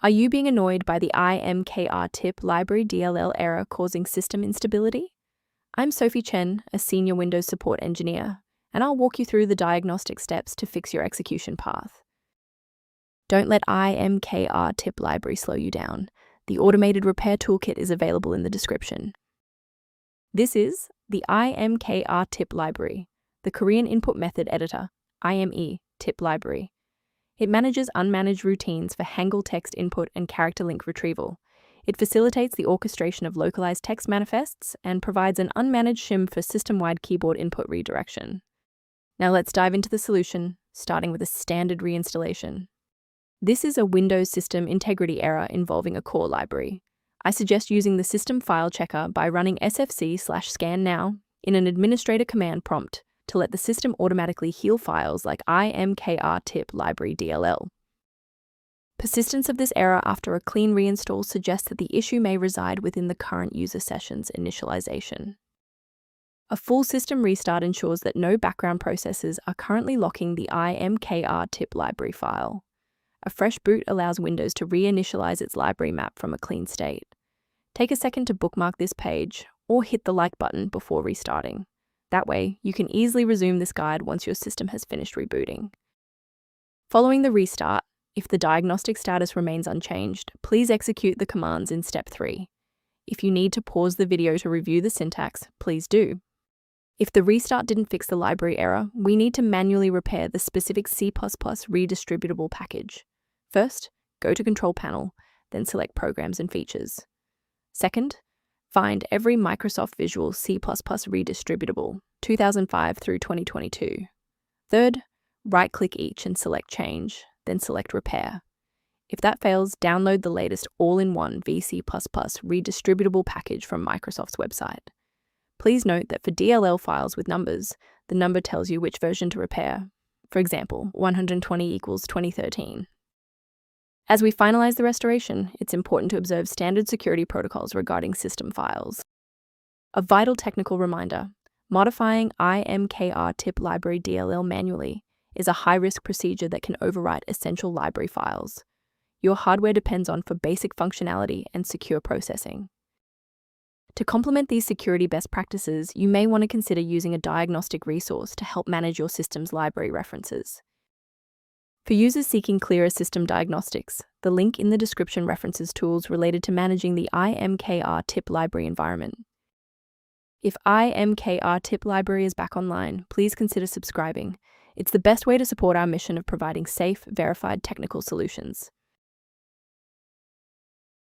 Are you being annoyed by the Imkrtip Library DLL error causing system instability? I'm Sophie Chen, a senior Windows support engineer, and I'll walk you through the diagnostic steps to fix your execution path. Don't let Imkrtip library slow you down. The automated repair toolkit is available in the description. This is the Imkrtip library, the Korean input method editor, IME tip library. It manages unmanaged routines for Hangul text input and character link retrieval. It facilitates the orchestration of localized text manifests and provides an unmanaged shim for system-wide keyboard input redirection. Now let's dive into the solution, starting with a standard reinstallation. This is a Windows system integrity error involving a core library. I suggest using the system file checker by running sfc/scan now in an administrator command prompt to let the system automatically heal files like Imkrtip Library DLL. Persistence of this error after a clean reinstall suggests that the issue may reside within the current user session's initialization. A full system restart ensures that no background processes are currently locking the Imkrtip library file. A fresh boot allows Windows to reinitialize its library map from a clean state. Take a second to bookmark this page or hit the like button before restarting. That way, you can easily resume this guide once your system has finished rebooting. Following the restart, if the diagnostic status remains unchanged, please execute the commands in step 3. If you need to pause the video to review the syntax, please do. If the restart didn't fix the library error, we need to manually repair the specific C++ redistributable package. First, go to Control Panel, then select Programs and Features. Second, find every Microsoft Visual C++ redistributable 2005 through 2022. Third, right-click each and select Change, then select Repair. If that fails, download the latest all-in-one VC++ redistributable package from Microsoft's website. Please note that for DLL files with numbers, the number tells you which version to repair. For example, 120 equals 2013. As we finalize the restoration, it's important to observe standard security protocols regarding system files. A vital technical reminder: modifying Imkrtip Library DLL manually is a high-risk procedure that can overwrite essential library files. Your hardware depends on for basic functionality and secure processing. To complement these security best practices, you may want to consider using a diagnostic resource to help manage your system's library references. For users seeking clearer system diagnostics, the link in the description references tools related to managing the Imkrtip library environment. If Imkrtip library is back online, please consider subscribing. It's the best way to support our mission of providing safe, verified technical solutions.